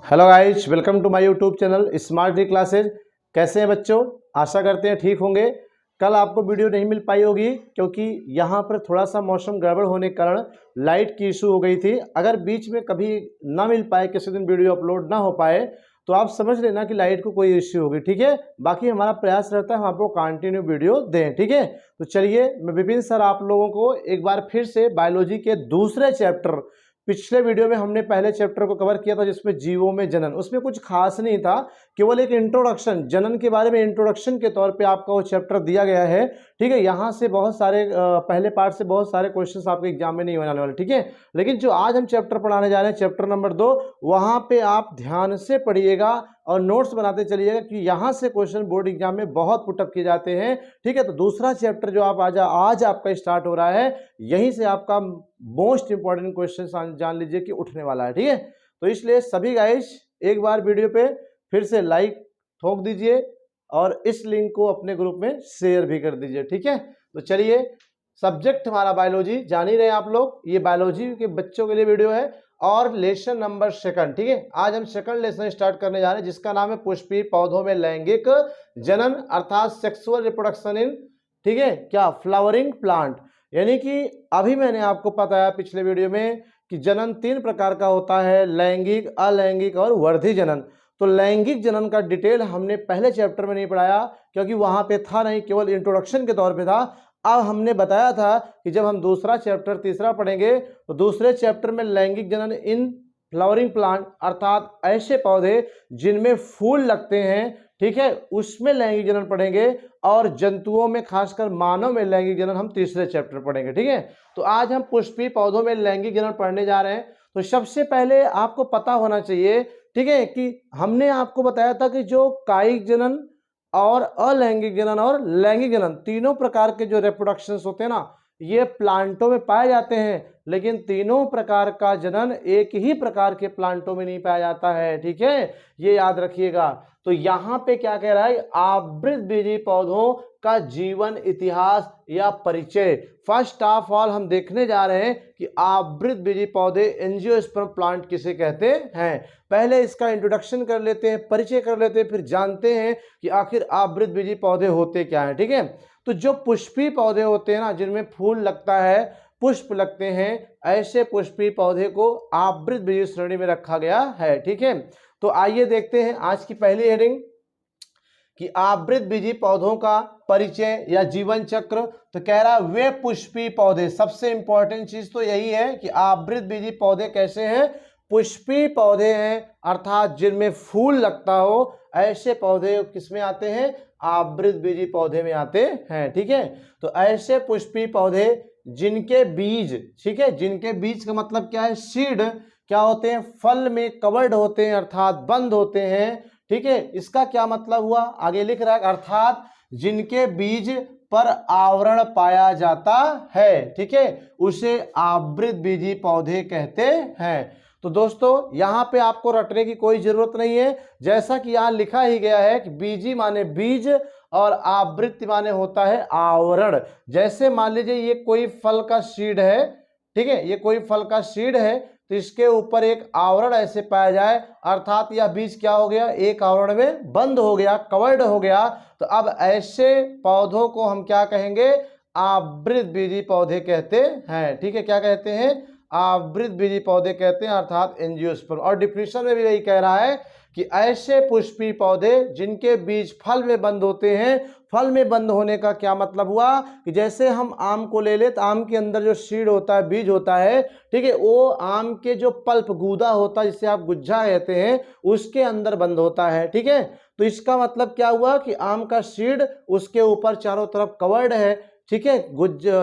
Hello guys, welcome to my YouTube channel smart D classes. कैसे हैं बच्चों? आशा करते हैं ठीक होंगे। कल आपको वीडियो नहीं मिल पाई होगी क्योंकि यहाँ पर थोड़ा सा मौसम गड़बड़ होने के कारण लाइट की इशू हो गई थी। अगर बीच में कभी ना मिल पाए, किसी दिन वीडियो अपलोड ना हो पाए, तो आप समझ लेना कि लाइट को कोई इश्यू होगी, ठीक है। बाकी हमारा प्रयास रहता है हम आपको कंटिन्यू वीडियो दें, ठीक है। तो चलिए, मैं विपिन सर आप लोगों को एक बार फिर से बायोलॉजी के दूसरे चैप्टर, पिछले वीडियो में हमने पहले चैप्टर को कवर किया था जिसमें जीवों में जनन, उसमें कुछ खास नहीं था, केवल एक इंट्रोडक्शन, जनन के बारे में इंट्रोडक्शन के तौर पे आपका वो चैप्टर दिया गया है, ठीक है। यहाँ से बहुत सारे पहले पार्ट से बहुत सारे क्वेश्चंस आपके एग्जाम में नहीं होने वाले, ठीक है। लेकिन जो आज हम चैप्टर पढ़ाने जा रहे हैं, चैप्टर नंबर 2, वहाँ पे आप ध्यान से पढ़िएगा और नोट्स बनाते चलिएगा कि यहाँ से क्वेश्चन बोर्ड एग्जाम में बहुत पुटअप किए जाते हैं, ठीक है। तो दूसरा चैप्टर जो आप आज आपका स्टार्ट हो रहा है, यहीं से आपका मोस्ट इंपॉर्टेंट क्वेश्चन जान लीजिए कि उठने वाला है, ठीक है। तो इसलिए सभी गाइस एक बार वीडियो पे फिर से लाइक ठोक दीजिए और इस लिंक को अपने ग्रुप में शेयर भी कर दीजिए, ठीक है। तो चलिए, सब्जेक्ट हमारा बायोलॉजी, जान ही रहे आप लोग, ये बायोलॉजी के बच्चों के लिए वीडियो है और लेसन नंबर 2, ठीक है। आज हम सेकंड लेसन स्टार्ट करने जा रहे हैं जिसका नाम है पुष्पीय पौधों में लैंगिक जनन अर्थात सेक्सुअल रिप्रोडक्शन इन, ठीक है, क्या फ्लावरिंग प्लांट। यानी कि अभी मैंने आपको बताया पिछले वीडियो में कि जनन 3 प्रकार का होता है, लैंगिक, अलैंगिक और वर्धी जनन। तो लैंगिक जनन का डिटेल हमने पहले चैप्टर में नहीं पढ़ाया क्योंकि वहां पे था नहीं, केवल इंट्रोडक्शन के तौर पे था। अब हमने बताया था कि जब हम दूसरा चैप्टर तीसरा पढ़ेंगे तो दूसरे चैप्टर में लैंगिक जनन इन फ्लावरिंग प्लांट अर्थात ऐसे पौधे जिनमें फूल लगते हैं, ठीक है, उसमें लैंगिक जनन पढ़ेंगे और जंतुओं में खासकर मानव में लैंगिक जनन हम तीसरे चैप्टर पढ़ेंगे, ठीक है। तो आज हम पुष्पीय पौधों में लैंगिक जनन पढ़ने जा रहे हैं। तो सबसे पहले आपको पता होना चाहिए, ठीक है, कि हमने आपको बताया था कि जो कायिक जनन और अलैंगिक जनन और लैंगिक जनन तीनों प्रकार के जो रिप्रोडक्शंस होते हैं ना, ये प्लांटों में पाए जाते हैं, लेकिन तीनों प्रकार का जनन एक ही प्रकार के प्लांटों में नहीं पाया जाता है, ठीक है, ये याद रखिएगा। तो यहाँ पे क्या कह रहा है, आवृतबीजी पौधों का जीवन इतिहास या परिचय। फर्स्ट ऑफ ऑल हम देखने जा रहे हैं कि आवृतबीजी पौधे एंजियोस्पर्म प्लांट किसे कहते हैं। पहले इसका इंट्रोडक्शन कर लेते हैं, परिचय कर लेते हैं, फिर जानते हैं कि आखिर आवृतबीजी पौधे होते क्या है, ठीक है। तो जो पुष्पीय पौधे होते हैं ना, जिनमें फूल लगता है, पुष्प लगते हैं, ऐसे पुष्पीय पौधे को आवृतबीजी श्रेणी में रखा गया है, ठीक है। तो आइए देखते हैं आज की पहली हेडिंग कि आवृतबीजी पौधों का परिचय या जीवन चक्र। तो कह रहा वे पुष्पीय पौधे, सबसे इंपॉर्टेंट चीज तो यही है कि आवृतबीजी पौधे कैसे हैं, पुष्पीय पौधे हैं अर्थात जिनमें फूल लगता हो, ऐसे पौधे किसमें आते हैं, आवृतबीजी पौधे में आते हैं, ठीक है। तो ऐसे पुष्पीय पौधे जिनके बीज, ठीक है, जिनके बीज का मतलब क्या है, सीड, क्या होते हैं, फल में कवर्ड होते हैं अर्थात बंद होते हैं, ठीक है। इसका क्या मतलब हुआ, आगे लिख रहा है, अर्थात जिनके बीज पर आवरण पाया जाता है, ठीक है, उसे आवृतबीजी पौधे कहते हैं। तो दोस्तों यहां पे आपको रटने की कोई जरूरत नहीं है, जैसा कि यहां लिखा ही गया है कि बीजी माने बीज और आवृत्ति माने होता है आवरण। जैसे मान लीजिए ये कोई फल का सीड है, ठीक है, ये कोई फल का सीड है, तो इसके ऊपर एक आवरण ऐसे पाया जाए अर्थात यह बीज क्या हो गया, एक आवरण में बंद हो गया, कवर्ड हो गया। तो अब ऐसे पौधों को हम क्या कहेंगे, आवृतबीजी पौधे कहते हैं, ठीक है। क्या कहते हैं, आवृतबीजी पौधे कहते हैं अर्थात एंजियोस्पर्म। और डिफिनेशन में भी यही कह रहा है कि ऐसे पुष्पीय पौधे जिनके बीज फल में बंद होते हैं। फल में बंद होने का क्या मतलब हुआ कि जैसे हम आम को ले ले तो आम के अंदर जो सीड होता है, बीज होता है, ठीक है, वो आम के जो पल्प गूदा होता है जिसे आप गुज्जा कहते हैं, उसके अंदर बंद होता है, ठीक है। तो इसका मतलब क्या हुआ कि आम का सीड उसके ऊपर चारों तरफ कवर्ड है, ठीक है,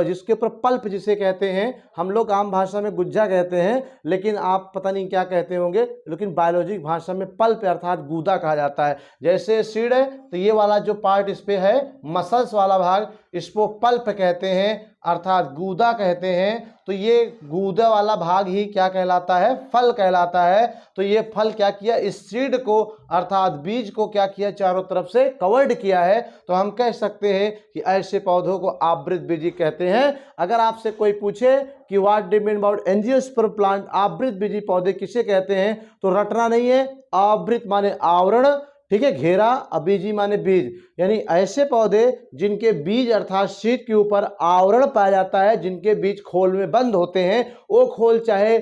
जिसके ऊपर पल्प जिसे कहते हैं, हम लोग आम भाषा में गुज्जा कहते हैं, लेकिन आप पता नहीं क्या कहते होंगे, लेकिन बायोलॉजिक भाषा में पल्प अर्थात गूदा कहा जाता है। जैसे सीड है तो ये वाला जो पार्ट इस पे है, मसल्स वाला भाग, इसको पल्प कहते हैं अर्थात गूदा कहते हैं। तो ये गूदा वाला भाग ही क्या कहलाता है, फल कहलाता है। तो ये फल क्या किया, इस सीड को अर्थात बीज को क्या किया, चारों तरफ से कवर्ड किया है। तो हम कह सकते हैं कि ऐसे पौधों को आवृत बीजी कहते हैं। अगर आपसे कोई पूछे कि what do mean about angiosperm plant, आवृत बीजी पौधे किसे कहते हैं, तो रटना नहीं है। आवृत माने आवरण, ठीक है, घेरा, अबीजी माने बीज, यानी ऐसे पौधे जिनके बीज अर्थात सीड के ऊपर आवरण पाया जाता है, जिनके बीज खोल में बंद होते हैं। वो खोल चाहे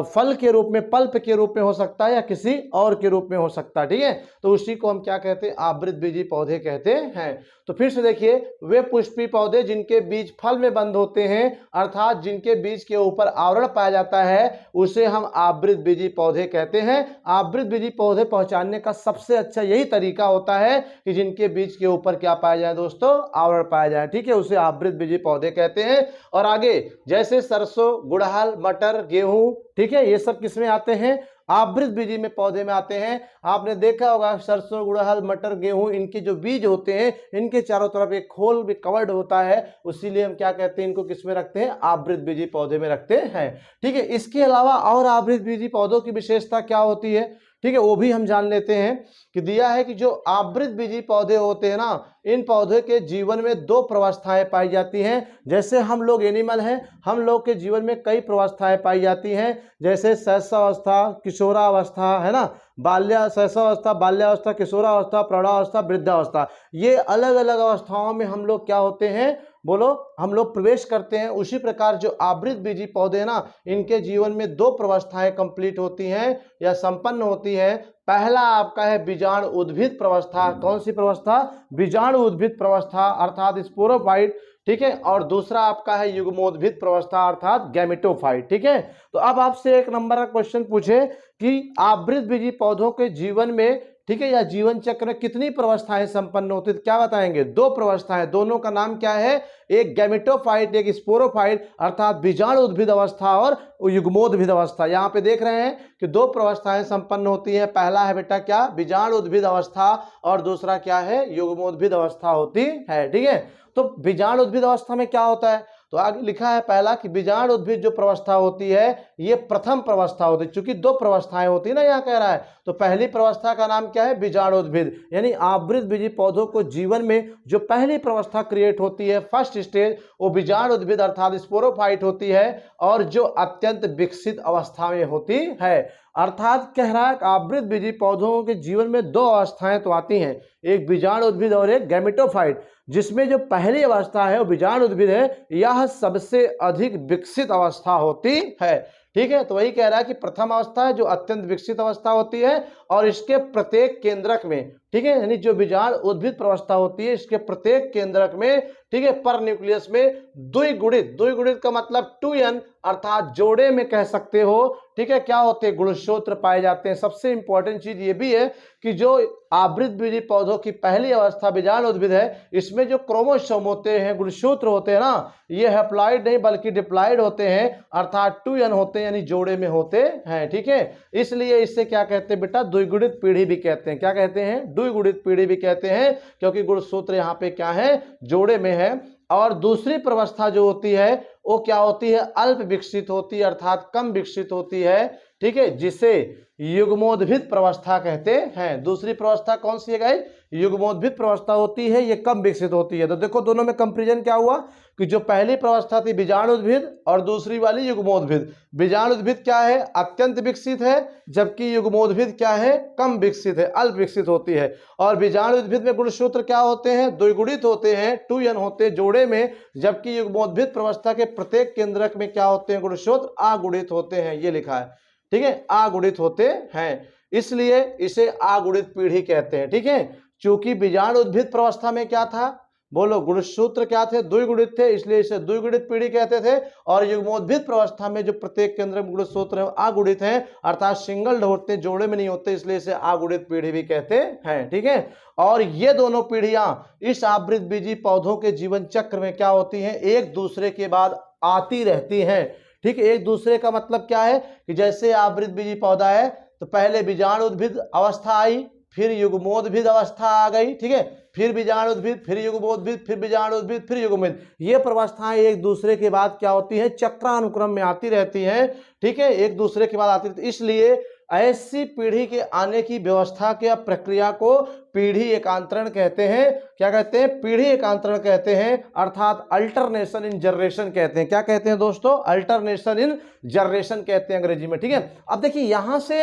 फल के रूप में, पल्प के रूप में हो सकता है या किसी और के रूप में हो सकता है, ठीक है। तो उसी को हम क्या कहते हैं, आवृत बीजी पौधे कहते हैं। तो फिर से देखिए, वे पुष्पी पौधे जिनके बीज फल में बंद होते हैं अर्थात जिनके बीज के ऊपर आवरण पाया जाता है, उसे हम आवृत बीजी पौधे कहते हैं। आवृत बीजी पौधे पहचानने का सबसे अच्छा यही तरीका होता है कि जिनके बीज के ऊपर क्या पाया जाए दोस्तों, आवरण पाया जाए, ठीक है, उसे आवृत बीजी पौधे कहते हैं। और आगे जैसे सरसों, गुड़हल, मटर, गेहूं, ठीक है, ये सब किसमें आते हैं, आवृत बीजी में पौधे में आते हैं। आपने देखा होगा सरसों, गुड़हल, मटर, गेहूं, इनके जो बीज होते हैं, इनके चारों तरफ एक खोल भी कवर्ड होता है, उसीलिए हम क्या कहते हैं, इनको किसमें रखते हैं, आवृत बीजी पौधे में रखते हैं, ठीक है। इसके अलावा और आवृत बीजी पौधों की विशेषता क्या होती है, ठीक है, वो भी हम जान लेते हैं कि दिया है कि जो आवृत बीजी पौधे होते हैं ना, इन पौधे के जीवन में दो प्रवस्थाएं पाई जाती हैं। जैसे हम लोग एनिमल हैं, हम लोग के जीवन में कई प्रवस्थाएं पाई जाती हैं, जैसे शैशवावस्था, किशोरावस्था, है ना, शैशवावस्था, बाल्यावस्था, किशोरावस्था, प्रौढ़ावस्था, वृद्धावस्था। ये अलग अलग अवस्थाओं में हम लोग क्या होते हैं, बोलो, हम लोग प्रवेश करते हैं। उसी प्रकार जो आवृत बीजी पौधे ना, इनके जीवन में दो प्रवस्थाएं कंप्लीट होती हैं या संपन्न होती हैं। पहला आपका है बीजाणु उद्भिद प्रवस्था। कौन सी प्रवस्था, बीजाणु उद्भिद प्रवस्था अर्थात स्पोरोफाइट, ठीक है। और दूसरा आपका है युग्मोद्भिद प्रवस्था अर्थात गैमेटोफाइट, ठीक है। तो अब आपसे एक नंबर का क्वेश्चन पूछे कि आवृत बीजी पौधों के जीवन में, ठीक है, या जीवन चक्र में कितनी प्रवस्थाएं संपन्न होती है, तो क्या बताएंगे, दो प्रवस्थाएं। दोनों का नाम क्या है, एक गैमेटोफाइट, एक स्पोरोफाइट अर्थात बीजाणु उद्भिद अवस्था और युग्मोद्भिद अवस्था। यहाँ पे देख रहे हैं कि दो प्रवस्थाएं संपन्न होती हैं। पहला है बेटा क्या, बीजाणु उद्भिद अवस्था, और दूसरा क्या है, युग्मोद्भिद अवस्था होती है, ठीक है। तो बीजाणु उद्भिद अवस्था में क्या होता है, तो आगे लिखा है पहला कि बीजाणु उद्भिद जो प्रवस्था होती है, ये प्रथम प्रवस्था होती है, चूंकि दो प्रवस्थाएं होती है ना, यहाँ कह रहा है। तो पहली प्रवस्था का नाम क्या है, बीजाणु उद्भिद, यानी आवृत बीजी पौधों को जीवन में जो पहली प्रवस्था क्रिएट होती है, फर्स्ट स्टेज, वो बीजाणु उद्भिद अर्थात स्पोरोफाइट होती है, और जो अत्यंत विकसित अवस्था में होती है। अर्थात कह रहा है आवृत बीजी पौधों के जीवन में दो अवस्थाएं तो आती हैं, एक बीजाणु उद्भिद और एक गैमेटोफाइट, जिसमें जो पहली अवस्था है वो बीजाणु उद्भिद है, यह सबसे अधिक विकसित अवस्था होती है, ठीक है। तो वही कह रहा है कि प्रथम अवस्था है जो अत्यंत विकसित अवस्था होती है, और इसके प्रत्येक केंद्रक में, ठीक है, यानी जो बीजाणु उद्भिद प्रवस्था होती है, इसके प्रत्येक केंद्रक में, ठीक है, पर न्यूक्लियस में द्विगुणित, द्विगुणित का मतलब 2n अर्थात जोड़े में कह सकते हो, ठीक है, क्या होते हैं, गुणसूत्र पाए जाते हैं। सबसे इंपॉर्टेंट चीज ये भी है कि जो आवृत बीजी पौधों की पहली अवस्था बीजाणु उद्भिद है, इसमें जो क्रोमोसोम होते हैं, गुणसूत्र होते हैं ना, ये हैप्लॉइड नहीं बल्कि डिप्लॉइड होते हैं, अर्थात 2n होते हैं, यानी जोड़े में होते हैं, ठीक है। इसलिए इससे क्या कहते हैं बेटा, द्विगुणित पीढ़ी भी कहते हैं। क्या कहते हैं, द्विगुणित पीढ़ी भी कहते हैं, क्योंकि गुणसूत्र यहाँ पे क्या है, जोड़े में है। और दूसरी प्रवस्था जो होती है वो क्या होती है, अल्प विकसित होती है अर्थात कम विकसित होती है, ठीक है, जिसे युग्मोद्भिद प्रवस्था कहते हैं। दूसरी प्रवस्था कौन सी है गाइस, युग्मोद्भिद प्रवस्था होती है, ये कम विकसित होती है। तो देखो दोनों में कंपैरिजन क्या हुआ कि जो पहली प्रवस्था थी बीजाणु उद्भिद और दूसरी वाली युग्मोद्भिद। बीजाणु उद्भिद क्या है, अत्यंत विकसित है, जबकि युग्मोद्भिद क्या है, कम विकसित है, अल्प विकसित होती है। और बीजाणु उद्भिद में गुणसूत्र क्या होते हैं, द्विगुणित होते हैं, 2n होते हैं जोड़े में, जबकि युग्मोद्भिद प्रवस्था के प्रत्येक केंद्रक में क्या होते हैं, गुणसूत्र अगुणित होते हैं, ये लिखा है, ठीक है, अगुणित होते हैं, इसलिए इसे अगुणित पीढ़ी कहते हैं, ठीक है। चूंकि बीजाणु उद्भिद प्रवस्था में क्या था, बोलो, गुणसूत्र क्या थे, द्विगुणित थे, इसलिए इसे द्विगुणित पीढ़ी कहते थे। और युग्मोद्भिद प्रवस्था में जो प्रत्येक केंद्र में गुणसूत्र अगुणित हैं, अर्थात सिंगल होते, जोड़े में नहीं होते, इसलिए इसे अगुणित पीढ़ी भी कहते हैं, ठीक है। और ये दोनों पीढ़ियां इस आवृत बीजी पौधों के जीवन चक्र में क्या होती हैं, एक दूसरे के बाद आती रहती हैं, ठीक है। एक दूसरे का मतलब क्या है कि जैसे आवृत बीजी पौधा है तो पहले बीजाणु उद्भिद अवस्था आई, फिर युग्मोद्भिद अवस्था आ गई, ठीक है, फिर बीजाणुद्भिद, फिर युग्मोद्भिद, फिर बीजाणुद्भिद, फिर युग्मोद्भिद। ये प्रवस्थाएं एक दूसरे के बाद क्या होती है, चक्रानुक्रम में आती रहती हैं, ठीक है, एक दूसरे के बाद आती रहती है। इसलिए ऐसी पीढ़ी के आने की व्यवस्था के प्रक्रिया को पीढ़ी एकांतरण कहते हैं। क्या कहते हैं, पीढ़ी एकांतरण कहते हैं, अर्थात अल्टरनेशन इन जनरेशन कहते हैं। क्या कहते हैं दोस्तों, अल्टरनेशन इन जनरेशन कहते हैं अंग्रेजी में, ठीक है। अब देखिए यहां से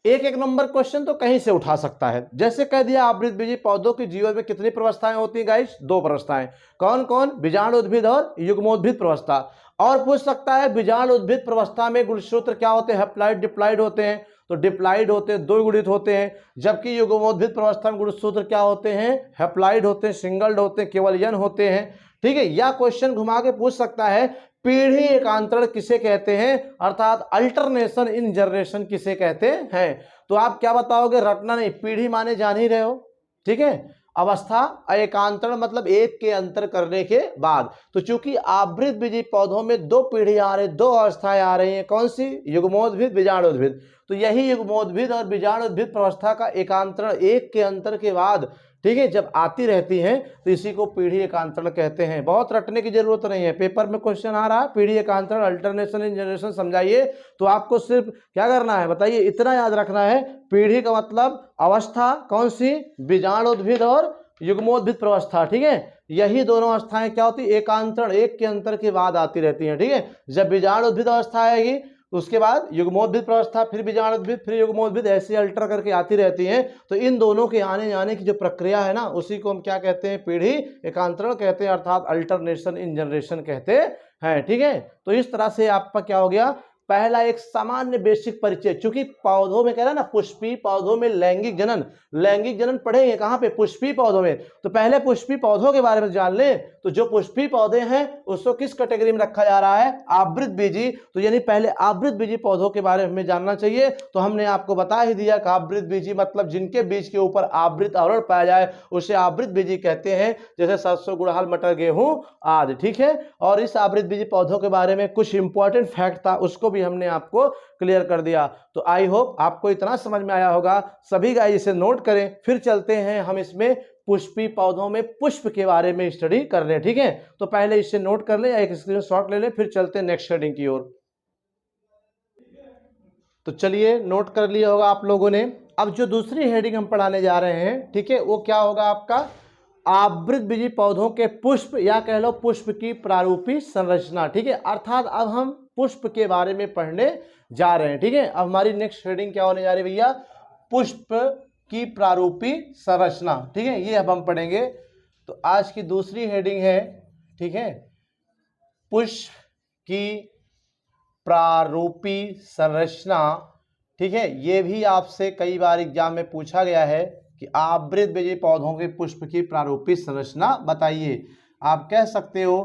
एक एक नंबर क्वेश्चन तो कहीं से उठा सकता है। जैसे कह दिया आवृतबीजी पौधों के जीवन में कितनी प्रवस्थाएं होती हैं गाइस, 2 प्रवस्थाएं। कौन कौन, बीजाणुद्भिद और युग्मोद्भिद प्रवस्था। और पूछ सकता है बीजाणुद्भिद प्रवस्था में गुणसूत्र क्या होते हैं, हैप्लॉइड डिप्लॉइड होते हैं, तो डिप्लॉइड होते हैं, 2 गुणित होते हैं। जबकि युग्मोद्भिद प्रवस्था में गुणसूत्र क्या होते हैं, हैप्लॉइड होते हैं, सिंगल्ड होते हैं, केवल n होते हैं, ठीक है। या क्वेश्चन घुमा के पूछ सकता है पीढ़ी एकांतरण किसे कहते हैं, अर्थात अल्टरनेशन इन जनरेशन किसे कहते हैं। तो आप क्या बताओगे, रटना नहीं, पीढ़ी माने जान ही रहे हो, ठीक है। अवस्था एकांतरण मतलब एक के अंतर करने के बाद। तो चूंकि आवृतबीजी पौधों में 2 पीढ़ी आ रही, 2 अवस्थाएं आ रही हैं, कौन सी, युग्मोद्भिद बीजाणुद्भिद। तो यही युग्मोद्भिद और बीजाणुद्भिद प्रवस्था का एकांतरण एक के अंतर के बाद, ठीक है, जब आती रहती हैं तो इसी को पीढ़ी एकांतरण कहते हैं। बहुत रटने की जरूरत नहीं है, पेपर में क्वेश्चन आ रहा है पीढ़ी एकांतरण अल्टरनेशन इन जनरेशन समझाइए, तो आपको सिर्फ क्या करना है बताइए, इतना याद रखना है, पीढ़ी का मतलब अवस्था कौन सी, बीजाणुद्भिद और युग्मोद्भिद प्रवस्था, ठीक है। यही दोनों अवस्थाएं क्या होती है, एकांतरण एक के अंतर के बाद आती रहती हैं, ठीक है। जब बीजाणुद्भिद अवस्था आएगी उसके बाद युग्मोद्भिद प्रवस्था, फिर बीजाणुद्भिद, फिर युग्मोद्भिद, ऐसे अल्टर करके आती रहती हैं। तो इन दोनों के आने जाने की जो प्रक्रिया है ना, उसी को हम क्या कहते हैं, पीढ़ी एकांतरण कहते हैं, अर्थात अल्टरनेशन इन जनरेशन कहते हैं, ठीक है। तो इस तरह से आपका क्या हो गया, पहला एक सामान्य बेसिक परिचय। चूंकि पौधों में कह रहा है ना, पुष्पी पौधों में लैंगिक जनन पढ़ेंगे कहां पे, पुष्पी पौधों में। तो पहले पुष्पी पौधों के बारे में जान ले। तो जो पुष्पी पौधे हैं उसको किस कैटेगरी में रखा जा रहा है, आवृतबीजी। तो यानी पहले आवृतबीजी पौधों के बारे में हमें जानना चाहिए। तो हमने आपको बता ही दिया कि आवृतबीजी मतलब जिनके बीज के ऊपर आवृत आवरण पाया जाए उसे आवृतबीजी कहते हैं, जैसे सरसों, गुड़हल, मटर, गेहूं आदि, ठीक है। और इस आवृतबीजी पौधों के बारे में कुछ इंपॉर्टेंट फैक्ट था, उसको हमने आपको क्लियर कर दिया। तो आई होप आपको इतना समझ में आया होगा। सभी गाइस इसे नोट करें। फिर चलते हैं हम इसमें पुष्पी पौधों में पुष्प के बारे में स्टडी कर लें, ठीक है। तो पहले इसे नोट कर लें या एक स्क्रीनशॉट ले लें, फिर चलते हैं नेक्स्ट हेडिंग की ओर। तो चलिए नोट कर लिया होगा आप लोगों ने। अब जो दूसरी हेडिंग हम पढ़ाने जा रहे हैं, ठीक है, वो क्या होगा आपका, आवृतबीजी पौधों के पुष्प या कह लो पुष्प की प्रारूपी संरचना, ठीक है। अर्थात अब हम पुष्प के बारे में पढ़ने जा रहे हैं, ठीक है। अब हमारी नेक्स्ट हेडिंग क्या होने जा रही है भैया, पुष्प की प्रारूपी संरचना, ठीक है, ये अब हम पढ़ेंगे। तो आज की दूसरी हेडिंग है, ठीक है, पुष्प की प्रारूपी संरचना, ठीक है। ये भी आपसे कई बार एग्जाम में पूछा गया है कि आवृतबीजी पौधों के पुष्प की प्रारूपी संरचना बताइए। आप कह सकते हो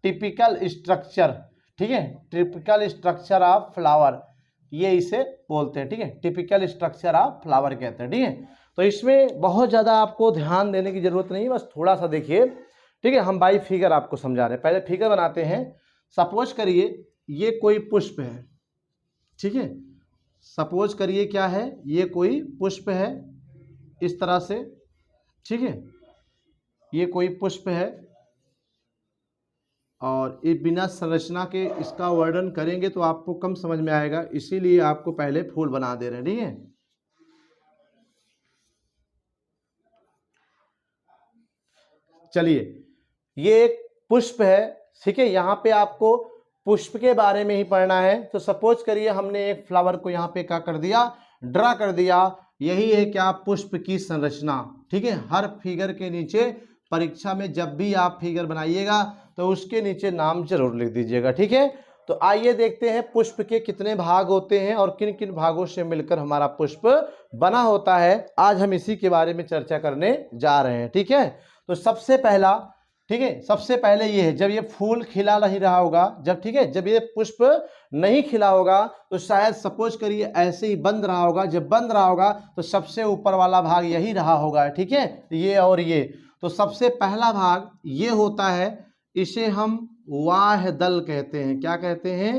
टिपिकल स्ट्रक्चर, ठीक है, टिपिकल स्ट्रक्चर ऑफ फ्लावर, ये इसे बोलते हैं, ठीक है, टिपिकल स्ट्रक्चर ऑफ फ्लावर कहते हैं, ठीक है। तो इसमें बहुत ज़्यादा आपको ध्यान देने की जरूरत नहीं है, बस थोड़ा सा देखिए, ठीक है। हम बाई फिगर आपको समझा रहे हैं। पहले फिगर बनाते हैं। सपोज करिए ये कोई पुष्प है, ठीक है, सपोज करिए क्या है, ये कोई पुष्प है इस तरह से, ठीक है, ये कोई पुष्प है और ये बिना संरचना के इसका वर्णन करेंगे तो आपको कम समझ में आएगा, इसीलिए आपको पहले फूल बना दे रहे हैं, ठीक है। चलिए ये एक पुष्प है, ठीक है, यहाँ पे आपको पुष्प के बारे में ही पढ़ना है। तो सपोज करिए हमने एक फ्लावर को यहाँ पे क्या कर दिया, ड्रा कर दिया। यही है क्या, पुष्प की संरचना, ठीक है। हर फिगर के नीचे परीक्षा में जब भी आप फिगर बनाइएगा तो उसके नीचे नाम जरूर लिख दीजिएगा, ठीक है। तो आइए देखते हैं पुष्प के कितने भाग होते हैं और किन किन भागों से मिलकर हमारा पुष्प बना होता है। आज हम इसी के बारे में चर्चा करने जा रहे हैं, ठीक है। तो सबसे पहला, ठीक है, सबसे पहले ये है जब ये फूल खिला नहीं रहा होगा, जब, ठीक है, जब ये पुष्प नहीं खिला होगा तो शायद सपोज करिए ऐसे ही बंद रहा होगा। जब बंद रहा होगा तो सबसे ऊपर वाला भाग यही रहा होगा, ठीक है, ये और ये। तो सबसे पहला भाग ये होता है, इसे हम वाह्य दल कहते हैं। क्या कहते हैं,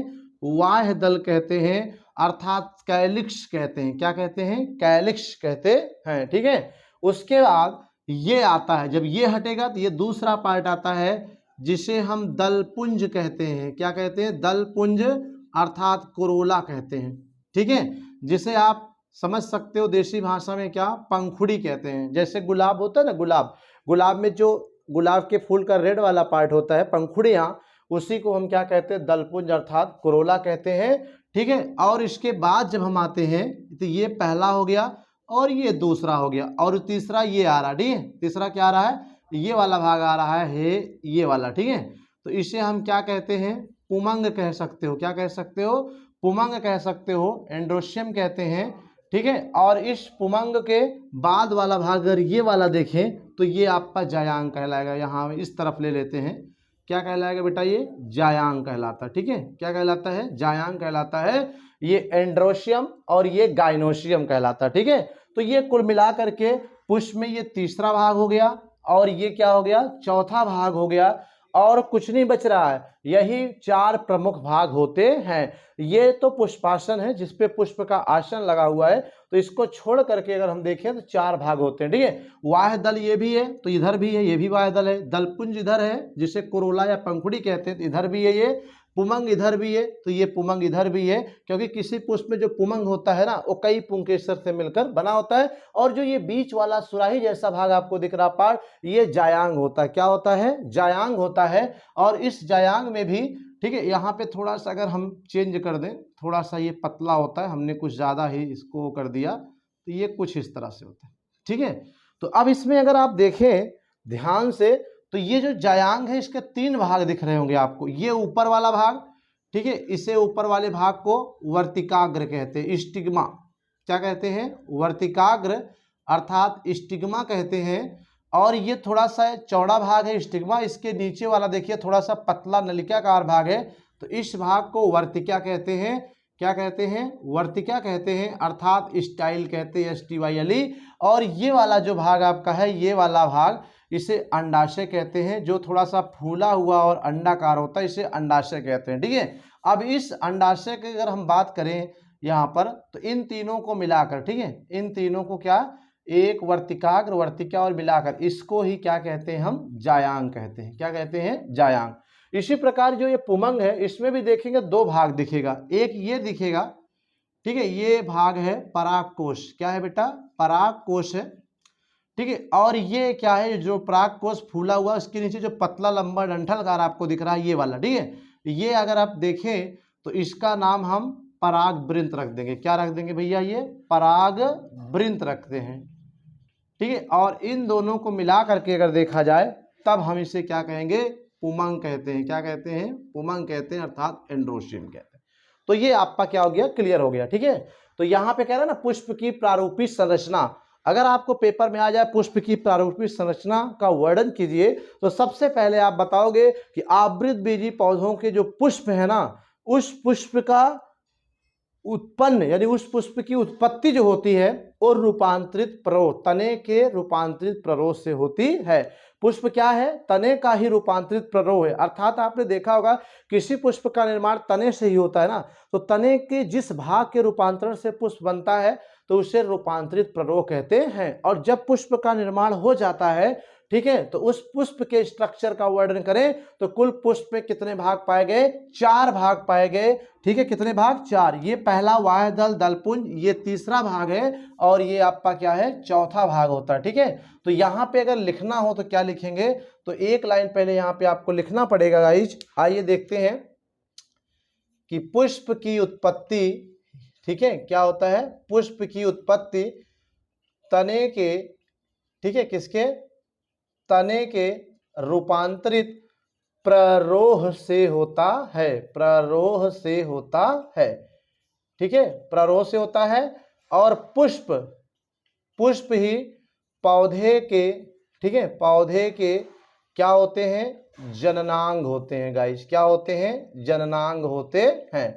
वाह्य दल कहते हैं। अर्थात कैलिक्स कहते हैं। क्या कहते हैं? कैलिक्स कहते हैं। ठीक है, उसके बाद ये आता है, जब ये हटेगा तो ये दूसरा पार्ट आता है जिसे हम दलपुंज कहते हैं। क्या कहते हैं? दलपुंज अर्थात कोरोला कहते हैं। ठीक है, जिसे आप समझ सकते हो देसी भाषा में क्या, पंखुड़ी कहते हैं। जैसे गुलाब होता है ना, गुलाब, गुलाब में जो गुलाब के फूल का रेड वाला पार्ट होता है, पंखुड़ियाँ, उसी को हम क्या कहते हैं? दलपुंज अर्थात कोरोला कहते हैं। ठीक है, और इसके बाद जब हम आते हैं तो ये पहला हो गया और ये दूसरा हो गया, और तीसरा ये आ रहा। ठीक है, तीसरा क्या आ रहा है? ये वाला भाग आ रहा है ये वाला। ठीक है, तो इसे हम क्या कहते हैं? पुमंग कह सकते हो। क्या कह सकते हो? पुमंग कह सकते हो, एंड्रोशियम कहते हैं। ठीक है, और इस पुमंग के बाद वाला भाग अगर ये वाला देखें तो ये आपका जायांग कहलाएगा। यहाँ इस तरफ ले लेते हैं, क्या कहलाएगा बेटा? ये जायांग कहलाता है। ठीक है, क्या कहलाता है? जायांग कहलाता है। ये एंड्रोशियम और ये गाइनोशियम कहलाता है। ठीक है, तो ये कुल मिला करके पुष्प में ये तीसरा भाग हो गया, और ये क्या हो गया? चौथा भाग हो गया, और कुछ नहीं बच रहा है। यही 4 प्रमुख भाग होते हैं। ये तो पुष्पासन है जिसपे पुष्प का आसन लगा हुआ है, तो इसको छोड़ करके अगर हम देखें तो 4 भाग होते हैं। ठीक है, वाह्य दल ये भी है, तो इधर भी है, ये भी वाह्य दल है। दलपुंज इधर है जिसे कोरोला या पंखुड़ी कहते हैं, तो इधर भी है। ये पुमंग इधर भी है, तो ये पुमंग इधर भी है, क्योंकि किसी पुष्प में जो पुमंग होता है ना, वो कई पुंकेसर से मिलकर बना होता है। और जो ये बीच वाला सुराही जैसा भाग आपको दिख रहा पार्ट, ये जायांग होता है। क्या होता है? जायांग होता है। और इस जायांग में भी, ठीक है, यहाँ पे थोड़ा सा अगर हम चेंज कर दें, थोड़ा सा ये पतला होता है, हमने कुछ ज़्यादा ही इसको कर दिया, तो ये कुछ इस तरह से होता है। ठीक है, तो अब इसमें अगर आप देखें ध्यान से, तो ये जो जायांग है इसके 3 भाग दिख रहे होंगे आपको। ये ऊपर वाला भाग, ठीक है, इसे ऊपर वाले भाग को वर्तिकाग्र कहते हैं, स्टिग्मा। क्या कहते हैं? वर्तिकाग्र अर्थात स्टिग्मा कहते हैं। और ये थोड़ा सा चौड़ा भाग है स्टिग्मा, इसके नीचे वाला देखिए थोड़ा सा पतला नलिकाकार भाग है, तो इस भाग को वर्तिका कहते हैं। क्या कहते हैं? वर्तिका कहते हैं, अर्थात स्टाइल कहते हैं, STYLE। और ये वाला जो भाग आपका है, ये वाला भाग, इसे अंडाशय कहते हैं, जो थोड़ा सा फूला हुआ और अंडाकार होता है, इसे अंडाशय कहते हैं। ठीक है, अब इस अंडाशय की अगर हम बात करें यहाँ पर, तो इन तीनों को मिलाकर, ठीक है, इन तीनों को क्या, एक वर्तिकाग्र, वर्तिका और मिलाकर, इसको ही क्या कहते हैं? हम जायांग कहते हैं। क्या कहते हैं? जायांग। इसी प्रकार जो ये पुमंग है, इसमें भी देखेंगे 2 भाग दिखेगा। एक ये दिखेगा, ठीक है, ये भाग है पराग कोश। क्या है बेटा? पराग कोश है। ठीक है, और ये क्या है? जो पराग कोश फूला हुआ, उसके नीचे जो पतला लंबा डंठलकार आपको दिख रहा है, ये वाला। ठीक है, ये अगर आप देखें तो इसका नाम हम पराग वृंत रख देंगे। क्या रख देंगे भैया? ये पराग वृंत रखते हैं। ठीक है, और इन दोनों को मिला करके अगर देखा जाए, तब हम इसे क्या कहेंगे? पुमंग कहते हैं। क्या कहते हैं? पुमंग कहते हैं, अर्थात एंड्रोशियम कहते हैं। तो ये आपका क्या हो गया? क्लियर हो गया। ठीक है, तो यहाँ पे कह रहा है ना, पुष्प की प्रारूपिक संरचना। अगर आपको पेपर में आ जाए पुष्प की प्रारूपिक संरचना का वर्णन कीजिए, तो सबसे पहले आप बताओगे कि आवृत बीजी पौधों के जो पुष्प है ना, उस पुष्प का उत्पन्न, यानी उस पुष्प की उत्पत्ति जो होती है, और रूपांतरित प्ररोह, तने के रूपांतरित प्ररोह से होती है। पुष्प क्या है? तने का ही रूपांतरित प्ररोह है। अर्थात आपने देखा होगा किसी पुष्प का निर्माण तने से ही होता है ना, तो तने के जिस भाग के रूपांतरण से पुष्प बनता है, तो उसे रूपांतरित प्ररोह कहते हैं। और जब पुष्प का निर्माण हो जाता है, ठीक है, तो उस पुष्प के स्ट्रक्चर का वर्णन करें तो कुल पुष्प में कितने भाग पाए गए? 4 भाग पाए गए। ठीक है, कितने भाग? 4। ये पहला वाह्य दल दलपुंज, ये तीसरा भाग है, और ये आपका क्या है? चौथा भाग होता है। ठीक है, तो यहाँ पे अगर लिखना हो तो क्या लिखेंगे? तो एक लाइन पहले यहाँ पे आपको लिखना पड़ेगा गाइज। आइए देखते हैं कि पुष्प की उत्पत्ति, ठीक है, क्या होता है? पुष्प की उत्पत्ति तने के, ठीक है, किसके? तने के रूपांतरित प्ररोह से होता है। प्ररोह से होता है। ठीक है, प्ररोह से होता है। और पुष्प ही पौधे के, ठीक है, पौधे के क्या होते हैं? जननांग होते हैं गाइस। क्या होते हैं? जननांग होते हैं।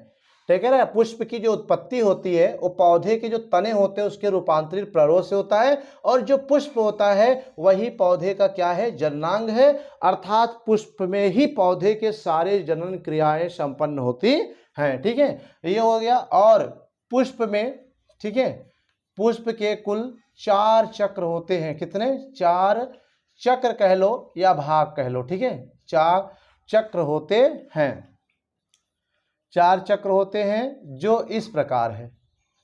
ठीक है ना, पुष्प की जो उत्पत्ति होती है वो पौधे के जो तने होते हैं उसके रूपांतरित प्ररोह से होता है, और जो पुष्प होता है वही पौधे का क्या है? जननांग है। अर्थात पुष्प में ही पौधे के सारे जनन क्रियाएं संपन्न होती हैं। ठीक है, ये हो गया। और पुष्प में, ठीक है, पुष्प के कुल 4 चक्र होते हैं। कितने? 4 चक्र कह लो या भाग कह लो, ठीक है, 4 चक्र होते हैं। 4 चक्र होते हैं जो इस प्रकार है,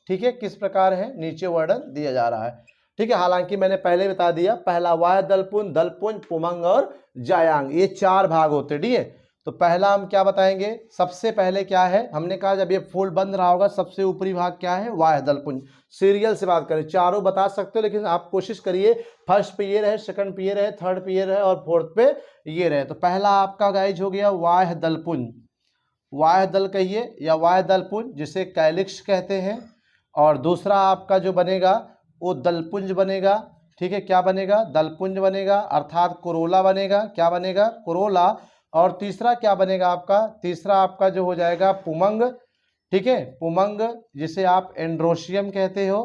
ठीक है। किस प्रकार है? नीचे वर्णन दिया जा रहा है, ठीक है। हालांकि मैंने पहले बता दिया, पहला वाह दलपुंज, दलपुंज, पुमंग और जायांग, ये 4 भाग होते हैं, ठीक है। तो पहला हम क्या बताएंगे? सबसे पहले क्या है? हमने कहा जब ये फूल बंद रहा होगा सबसे ऊपरी भाग क्या है? वाह दलपुंज। सीरियल से बात करें, चारों बता सकते हो, लेकिन आप कोशिश करिए फर्स्ट पे ये रहे, सेकंड पे ये रहे, थर्ड पे ये रहे और फोर्थ पे ये रहे। तो पहला आपका गाइज हो गया वाह दलपुंज, वाह दल कहिए या वाह दलपुंज, जिसे कैलिक्स कहते हैं। और दूसरा आपका जो बनेगा वो दलपुंज बनेगा, ठीक है। क्या बनेगा? दलपुंज बनेगा, अर्थात कोरोला बनेगा। क्या बनेगा? कोरोला। और तीसरा क्या बनेगा आपका? तीसरा आपका जो हो जाएगा पुमंग, ठीक है, पुमंग, जिसे आप एंड्रोशियम कहते हो,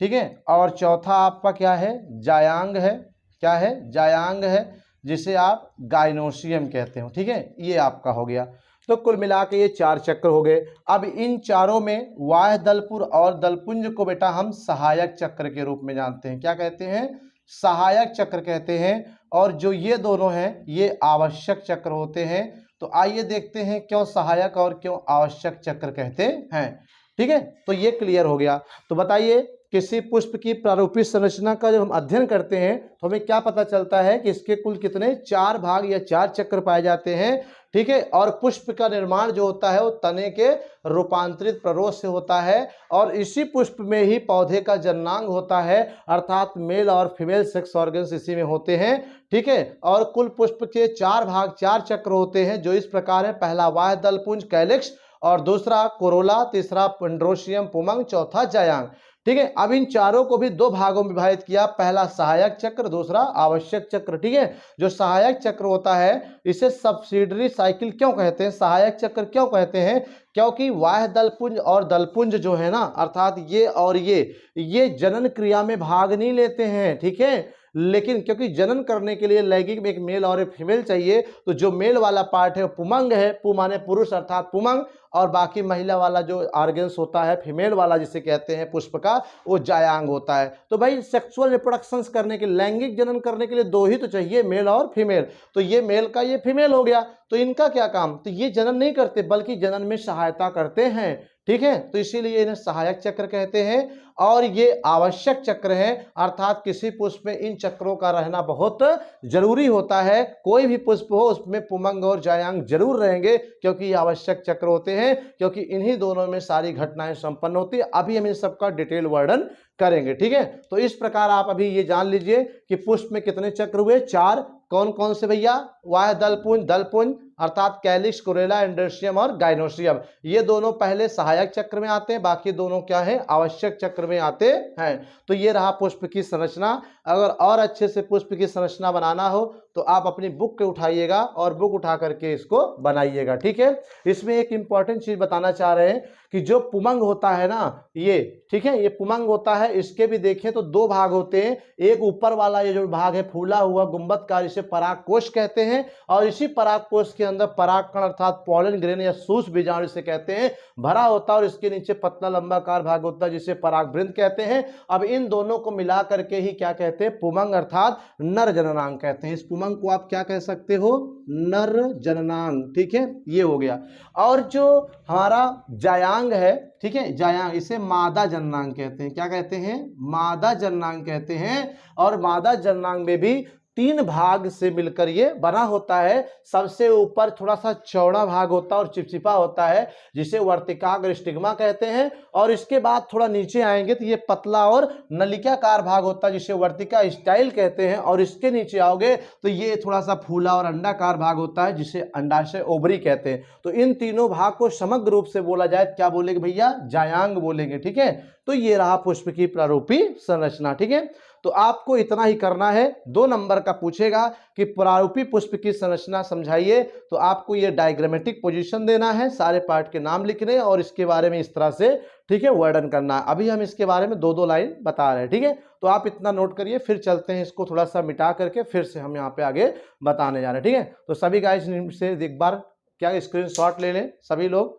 ठीक है। और चौथा आपका क्या है? जायांग है। क्या है? जायांग है, जिसे आप गाइनोशियम कहते हो, ठीक है। ये आपका हो गया। तो कुल मिला के ये 4 चक्र हो गए। अब इन चारों में वाह दलपुर और दलपुंज को बेटा हम सहायक चक्र के रूप में जानते हैं। क्या कहते हैं? सहायक चक्र कहते हैं। और जो ये दोनों हैं ये आवश्यक चक्र होते हैं। तो आइए देखते हैं क्यों सहायक और क्यों आवश्यक चक्र कहते हैं, ठीक है। तो ये क्लियर हो गया। तो बताइए, किसी पुष्प की प्रारूपिक संरचना का जब हम अध्ययन करते हैं तो हमें क्या पता चलता है कि इसके कुल कितने 4 भाग या 4 चक्र पाए जाते हैं, ठीक है। और पुष्प का निर्माण जो होता है वो तने के रूपांतरित प्ररोध से होता है। और इसी पुष्प में ही पौधे का जननांग होता है, अर्थात मेल और फीमेल सेक्स ऑर्गन्स इसी में होते हैं, ठीक है। और कुल पुष्प के 4 भाग 4 चक्र होते हैं जो इस प्रकार है। पहला वाह दलपुंज कैलिक्स, और दूसरा कोरोला, तीसरा एंड्रोशियम पुमंग, चौथा जायांग, ठीक है। अब इन चारों को भी 2 भागों में विभाजित किया, पहला सहायक चक्र, दूसरा आवश्यक चक्र, ठीक है। जो सहायक चक्र होता है इसे सब्सिडरी साइकिल क्यों कहते हैं? सहायक चक्र क्यों कहते हैं? क्योंकि वाह दलपुंज और दलपुंज जो है ना, अर्थात ये और ये जनन क्रिया में भाग नहीं लेते हैं, ठीक है। लेकिन क्योंकि जनन करने के लिए लैंगिक में एक मेल और एक फीमेल चाहिए, तो जो मेल वाला पार्ट है पुमंग है, पु माने पुरुष अर्थात पुमंग, और बाकी महिला वाला जो ऑर्गन्स होता है फीमेल वाला जिसे कहते हैं पुष्प का, वो जायांग होता है। तो भाई सेक्सुअल रिप्रोडक्शंस करने के, लैंगिक जनन करने के लिए 2 ही तो चाहिए, मेल और फीमेल। तो ये मेल का ये फीमेल हो गया, तो इनका क्या काम? तो ये जनन नहीं करते बल्कि जनन में सहायता करते हैं, ठीक है। तो इसीलिए इन्हें सहायक चक्र कहते हैं। और ये आवश्यक चक्र है, अर्थात किसी पुष्प में इन चक्रों का रहना बहुत जरूरी होता है। कोई भी पुष्प हो उसमें पुमंग और जायांग जरूर रहेंगे, क्योंकि ये आवश्यक चक्र होते हैं, क्योंकि इन्हीं दोनों में सारी घटनाएं संपन्न होती है। अभी हम इन सबका डिटेल वर्णन करेंगे, ठीक है। तो इस प्रकार आप अभी ये जान लीजिए कि पुष्प में कितने चक्र हुए? 4। कौन कौन से भैया? वाह दलपुंज, दलपुंज अर्थात कैलिक्स, कोरेला, एंड्रोशियम और गाइनोशियम, ये दोनों पहले सहायक चक्र में आते हैं, बाकी दोनों क्या है? आवश्यक चक्र में आते हैं। तो ये रहा पुष्प की संरचना। अगर और अच्छे से पुष्प की संरचना बनाना हो तो आप अपनी बुक के उठाइएगा और बुक उठा करके इसको बनाइएगा, ठीक है। इसमें एक इंपॉर्टेंट चीज बताना चाह रहे हैं कि जो पुमंग होता है ना, ये, ठीक है, ये पुमंग होता है, इसके भी देखें तो 2 भाग होते हैं। एक ऊपर वाला ये जो भाग है फूला हुआ गुंबदकार, इसे परागकोश कहते हैं। और इसी परागकोश के अंदर परागकण अर्थात पॉलन ग्रेन या सूस बीजाणु इसे कहते हैं भरा होता है। और इसके नीचे पतला लंबाकार भाग होता है जिसे परागवृंत कहते हैं। अब इन दोनों को मिला करके ही क्या कहते हैं? पुमंग अर्थात नर जननांग कहते हैं। इस पुमंग को आप क्या कह सकते हो? नर जननांग, ठीक है, ये हो गया। और जो हमारा जायांग है, ठीक है, जायांग, इसे मादा जननांग कहते हैं। क्या कहते हैं? मादा जननांग कहते हैं। और मादा जननांग में भी 3 भाग से मिलकर ये बना होता है। सबसे ऊपर थोड़ा सा चौड़ा भाग होता है और चिपचिपा होता है जिसे वर्तिकाग्र स्टिग्मा कहते हैं। और इसके बाद थोड़ा नीचे आएंगे तो ये पतला और नलिकाकार भाग होता है जिसे वर्तिका स्टाइल कहते हैं। और इसके नीचे आओगे तो ये थोड़ा सा फूला और अंडाकार भाग होता है जिसे अंडाशय ओवरी कहते हैं। तो इन तीनों भाग को समग्र रूप से बोला जाए क्या बोलेंगे भैया? जायांग बोलेंगे, ठीक है। तो ये रहा पुष्प की प्रारूपी संरचना, ठीक है। तो आपको इतना ही करना है। 2 नंबर का पूछेगा कि प्रारूपी पुष्प की संरचना समझाइए, तो आपको ये डायग्रामेटिक पोजीशन देना है, सारे पार्ट के नाम लिखने और इसके बारे में इस तरह से, ठीक है, वर्णन करना है। अभी हम इसके बारे में 2-2 लाइन बता रहे हैं, ठीक है। तो आप इतना नोट करिए, फिर चलते हैं इसको थोड़ा सा मिटा करके फिर से हम यहाँ पे आगे बताने जा रहे हैं, ठीक है। तो सभी गाइस से एक बार क्या स्क्रीनशॉट ले लें सभी लोग।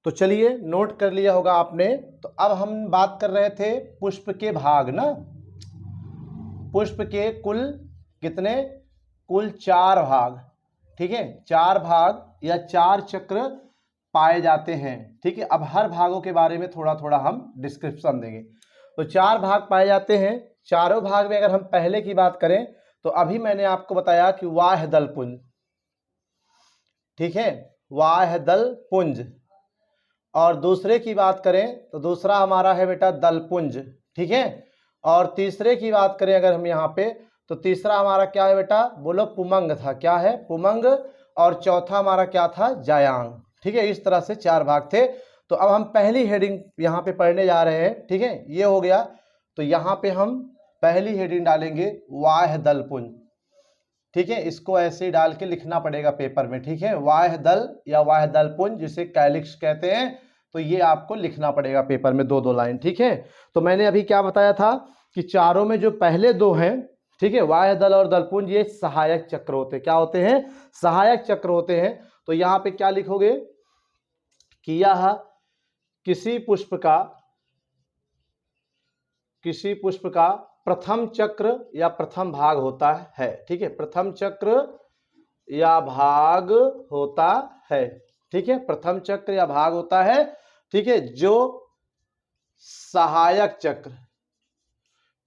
तो चलिए नोट कर लिया होगा आपने। तो अब हम बात कर रहे थे पुष्प के भाग ना, पुष्प के कुल कितने, कुल 4 भाग, ठीक है, 4 भाग या 4 चक्र पाए जाते हैं, ठीक है। अब हर भागों के बारे में थोड़ा थोड़ा हम डिस्क्रिप्शन देंगे। तो 4 भाग पाए जाते हैं। चारों भाग में अगर हम पहले की बात करें तो अभी मैंने आपको बताया कि वाह्य दल पुंज, ठीक है, वाह्य दल पुंज। और दूसरे की बात करें तो दूसरा हमारा है बेटा दल पुंज, ठीक है। और तीसरे की बात करें अगर हम यहाँ पे, तो तीसरा हमारा क्या है बेटा, बोलो पुमंग था, क्या है, पुमंग। और चौथा हमारा क्या था, जायांग, ठीक है। इस तरह से 4 भाग थे। तो अब हम पहली हेडिंग यहाँ पे पढ़ने जा रहे हैं, ठीक है, ये हो गया। तो यहाँ पे हम पहली हेडिंग डालेंगे वाह्य दल पुंज, ठीक है। इसको ऐसे ही डाल के लिखना पड़ेगा पेपर में, ठीक है। वाह्य दल या वाह्य दल पुंज जिसे कैलिक्स कहते हैं, तो ये आपको लिखना पड़ेगा पेपर में 2-2 लाइन, ठीक है। तो मैंने अभी क्या बताया था कि चारों में जो पहले 2 हैं, ठीक है, वाह्य दल और दलपुंज, ये सहायक चक्र होते हैं। क्या होते हैं, सहायक चक्र होते हैं। तो यहाँ पे क्या लिखोगे कि यह किसी पुष्प का प्रथम चक्र या प्रथम भाग होता है, ठीक है, प्रथम चक्र या भाग होता है, ठीक है, प्रथम चक्र या भाग होता है, ठीक है, जो सहायक चक्र,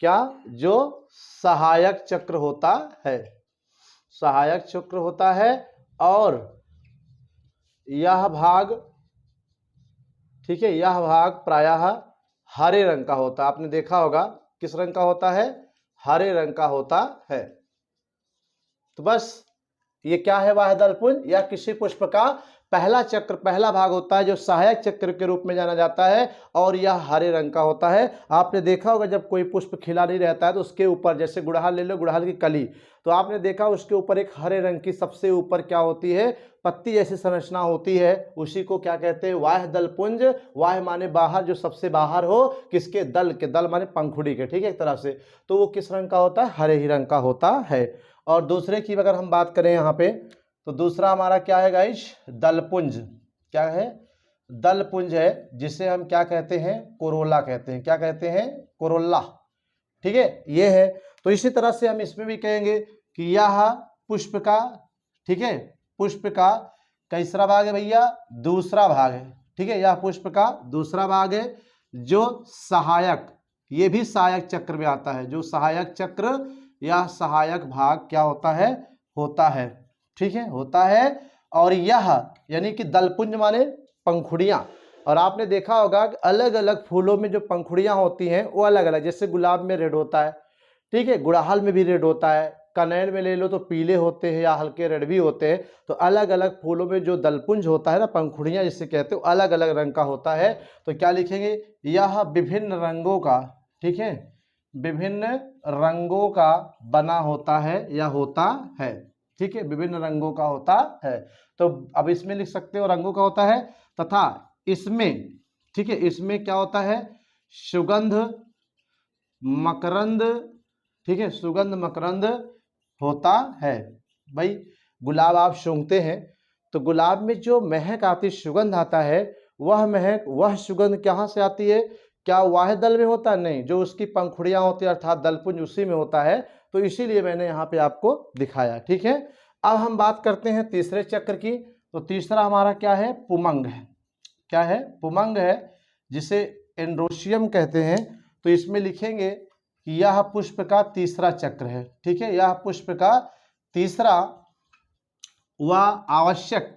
क्या, जो सहायक चक्र होता है, सहायक चक्र होता है। और यह भाग, ठीक है, यह भाग प्रायः हरे रंग का होता है। आपने देखा होगा किस रंग का होता है, हरे रंग का होता है। तो बस ये क्या है, वाह्य दल पुंज या किसी पुष्प का पहला चक्र, पहला भाग होता है जो सहायक चक्र के रूप में जाना जाता है, और यह हरे रंग का होता है। आपने देखा होगा जब कोई पुष्प खिला नहीं रहता है तो उसके ऊपर, जैसे गुड़हल ले लो, गुड़हल की कली, तो आपने देखा उसके ऊपर एक हरे रंग की सबसे ऊपर क्या होती है, पत्ती जैसी संरचना होती है, उसी को क्या कहते हैं, वाह्य दल पुंज। वाह्य माने बाहर, जो सबसे बाहर हो, किसके, दल के, दल माने पंखुड़ी के, ठीक है, एक तरह से। तो वो किस रंग का होता है, हरे ही रंग का होता है। और दूसरे की अगर हम बात करें यहाँ पे, तो दूसरा हमारा क्या है गाइस, दलपुंज। क्या है, दलपुंज है, जिसे हम क्या कहते हैं, कोरोला कहते हैं। क्या कहते हैं, कोरोला, ठीक है, ये है। तो इसी तरह से हम इसमें भी कहेंगे कि यह पुष्प का, ठीक है, पुष्प का कैसा भाग है भैया, दूसरा भाग है, ठीक है, यह पुष्प का दूसरा भाग है जो सहायक, ये भी सहायक चक्र में आता है, जो सहायक चक्र या सहायक भाग क्या होता है, होता है, ठीक है, होता है। और यह यानी कि दलपुंज माने पंखुड़ियां। और आपने देखा होगा कि अलग अलग फूलों में जो पंखुड़ियां होती हैं वो अलग अलग, जैसे गुलाब में रेड होता है, ठीक है, गुड़हल में भी रेड होता है, कनैल में ले लो तो पीले होते हैं या हल्के रेड भी होते हैं। तो अलग अलग फूलों में जो दलपुंज होता है ना, पंखुड़ियां जिसे कहते हो, अलग अलग रंग का होता है। तो क्या लिखेंगे, यह विभिन्न रंगों का, ठीक है, विभिन्न रंगों का बना होता है या होता है, ठीक है, विभिन्न रंगों का होता है। तो अब इसमें लिख सकते हो रंगों का होता है, तथा इसमें, ठीक है, इसमें क्या होता है, सुगंध मकरंद, ठीक है, सुगंध मकरंद होता है। भाई गुलाब आप सूंघते हैं तो गुलाब में जो महक आती, सुगंध आता है, वह महक, वह सुगंध कहाँ से आती है, क्या वाह्य दल में होता है, नहीं, जो उसकी पंखुड़ियां होती है अर्थात दलपुंज, उसी में होता है। तो इसीलिए मैंने यहाँ पे आपको दिखाया, ठीक है। अब हम बात करते हैं तीसरे चक्र की। तो तीसरा हमारा क्या है, पुमंग है। क्या है, पुमंग है, जिसे एंड्रोशियम कहते हैं। तो इसमें लिखेंगे कि यह पुष्प का तीसरा चक्र है, ठीक है, यह पुष्प का तीसरा व आवश्यक,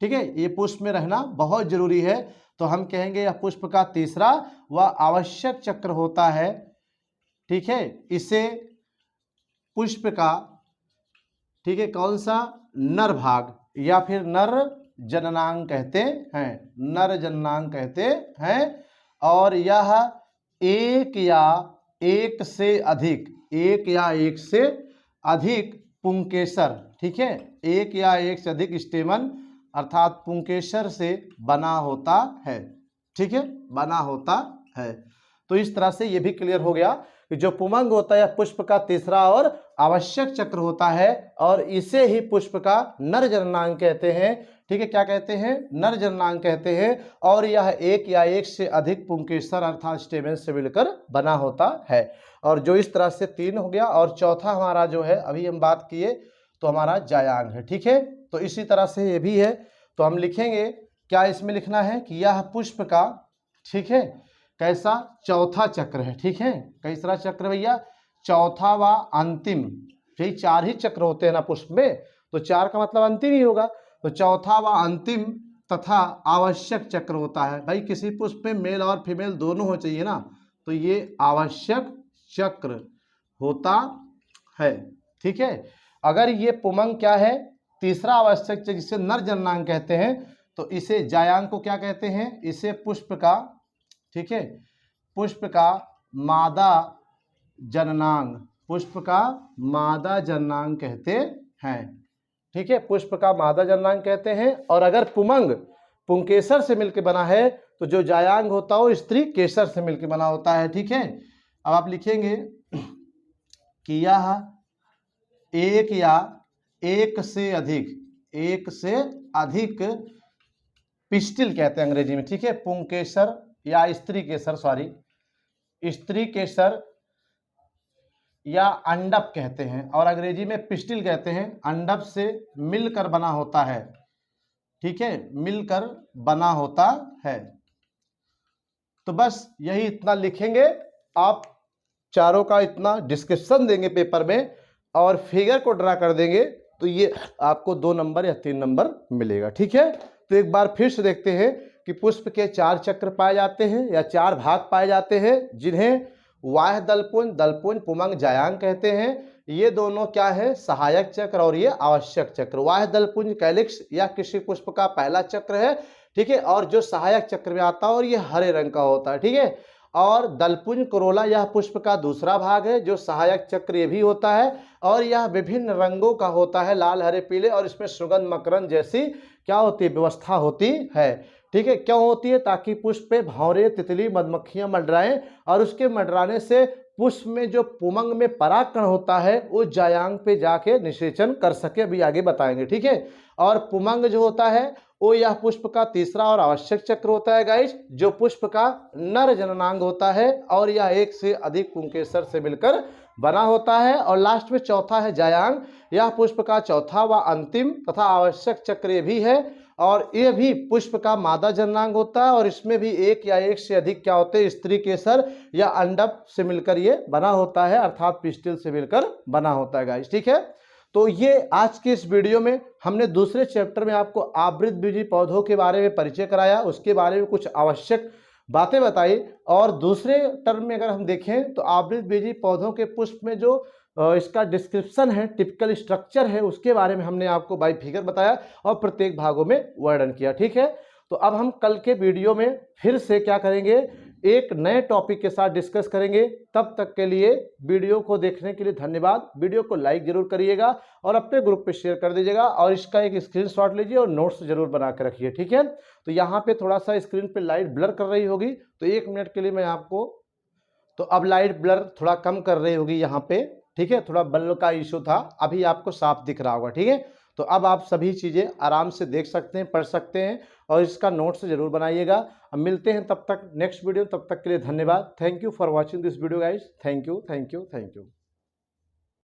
ठीक है, ये पुष्प में रहना बहुत जरूरी है। तो हम कहेंगे यह पुष्प का तीसरा व आवश्यक चक्र होता है, ठीक है। इसे पुष्प का, ठीक है, कौन सा, नर भाग या फिर नर जननांग कहते हैं, नर जननांग कहते हैं। और यह एक या एक से अधिक, एक या एक से अधिक पुंकेसर, ठीक है, एक या एक से अधिक स्टेमन अर्थात पुंकेसर से बना होता है, ठीक है, बना होता है। तो इस तरह से ये भी क्लियर हो गया कि जो पुमंग होता है पुष्प का तीसरा और आवश्यक चक्र होता है और इसे ही पुष्प का नर जननांग कहते हैं। ठीक है, क्या कहते हैं? नर जननांग कहते हैं। और यह एक या एक से अधिक पुंकेसर अर्थात स्टेमेन से मिलकर बना होता है। और जो इस तरह से 3 हो गया। और चौथा हमारा जो है अभी हम बात किए तो हमारा जायांग है। ठीक है, तो इसी तरह से ये भी है। तो हम लिखेंगे क्या इसमें लिखना है कि यह पुष्प का, ठीक है, कैसा? चौथा चक्र है। ठीक है, कैसा चक्र भैया? चौथा व अंतिम। यही 4 ही चक्र होते हैं ना पुष्प में, तो 4 का मतलब अंतिम ही होगा। तो चौथा व अंतिम तथा आवश्यक चक्र होता है। भाई किसी पुष्प में मेल और फीमेल दोनों हो चाहिए ना, तो ये आवश्यक चक्र होता है। ठीक है, अगर ये पुमंग क्या है? तीसरा आवश्यक चक्र जिसे नर जननांग कहते हैं, तो इसे जायांग को क्या कहते हैं? इसे पुष्प का, ठीक है, पुष्प का मादा जननांग, पुष्प का मादा जननांग कहते हैं। ठीक है, पुष्प का मादा जननांग कहते हैं। और अगर पुमंग पुंकेसर से मिलकर बना है तो जो जायांग होता है वो स्त्री केसर से मिलकर बना होता है। ठीक है, अब आप लिखेंगे कि यह एक या एक से अधिक पिस्टिल कहते हैं अंग्रेजी में। ठीक है, पुंकेसर या स्त्री केसर, स्त्री केसर या अंडप कहते हैं और अंग्रेजी में पिस्टिल कहते हैं। अंडप से मिलकर बना होता है। ठीक है, मिलकर बना होता है। तो बस यही इतना लिखेंगे। आप चारों का इतना डिस्क्रिप्शन देंगे पेपर में और फिगर को ड्रा कर देंगे तो ये आपको 2 नंबर या 3 नंबर मिलेगा। ठीक है, तो एक बार फिर से देखते हैं कि पुष्प के 4 चक्र पाए जाते हैं या 4 भाग पाए जाते हैं, जिन्हें वाह्य दलपुंज पुमंग जायांग कहते हैं। ये दोनों क्या है? सहायक चक्र और ये आवश्यक चक्र। वाह्य दलपुंज कैलिक्स या किसी पुष्प का पहला चक्र है। ठीक है, और जो सहायक चक्र में आता है और ये हरे रंग का होता है। ठीक है, और दलपुंज कोरोला यह पुष्प का दूसरा भाग है जो सहायक चक्र ये भी होता है और यह विभिन्न रंगों का होता है, लाल, हरे, पीले, और इसमें सुगंध मकरंद जैसी क्या होती है? व्यवस्था होती है। ठीक है, क्यों होती है? ताकि पुष्प पे भंवरे, तितली, मधमक्खियां मंडराएं और उसके मंडराने से पुष्प में जो पुमंग में परागकण होता है वो जायांग पे जाके निषेचन कर सके। अभी आगे बताएंगे। ठीक है, और पुमंग जो होता है वो यह पुष्प का तीसरा और आवश्यक चक्र होता है गाइस, जो पुष्प का नर जननांग होता है और यह एक से अधिक पुंकेसर से मिलकर बना होता है। और लास्ट में चौथा है जायांग, यह पुष्प का चौथा व अंतिम तथा आवश्यक चक्र ये भी है और यह भी पुष्प का मादा जननांग होता है और इसमें भी एक या एक से अधिक क्या होते हैं? स्त्री केसर या अंडप से मिलकर ये बना होता है, अर्थात पिस्टिल से मिलकर बना होता है गाइस। ठीक है, तो ये आज के इस वीडियो में हमने दूसरे चैप्टर में आपको आवृतबीजी पौधों के बारे में परिचय कराया, उसके बारे में कुछ आवश्यक बातें बताई। और दूसरे टर्म में अगर हम देखें तो आवृतबीजी पौधों के पुष्प में जो इसका डिस्क्रिप्शन है, टिपिकल स्ट्रक्चर है, उसके बारे में हमने आपको बाय फिगर बताया और प्रत्येक भागों में वर्णन किया। ठीक है, तो अब हम कल के वीडियो में फिर से क्या करेंगे? एक नए टॉपिक के साथ डिस्कस करेंगे। तब तक के लिए वीडियो को देखने के लिए धन्यवाद। वीडियो को लाइक जरूर करिएगा और अपने ग्रुप पे शेयर कर दीजिएगा और इसका एक स्क्रीनशॉट लीजिए और नोट्स जरूर बना के रखिए। ठीक है, तो यहाँ पे थोड़ा सा स्क्रीन पे लाइट ब्लर कर रही होगी तो 1 मिनट के लिए मैं आपको, तो अब लाइट ब्लर थोड़ा कम कर रही होगी यहाँ पे। ठीक है, थोड़ा बल्ब का इशू था, अभी आपको साफ दिख रहा होगा। ठीक है, तो अब आप सभी चीज़ें आराम से देख सकते हैं, पढ़ सकते हैं और इसका नोट्स जरूर बनाइएगा। अब मिलते हैं तब तक नेक्स्ट वीडियो, तब तक के लिए धन्यवाद। Thank you for watching this video guys. Thank you, thank you, thank you.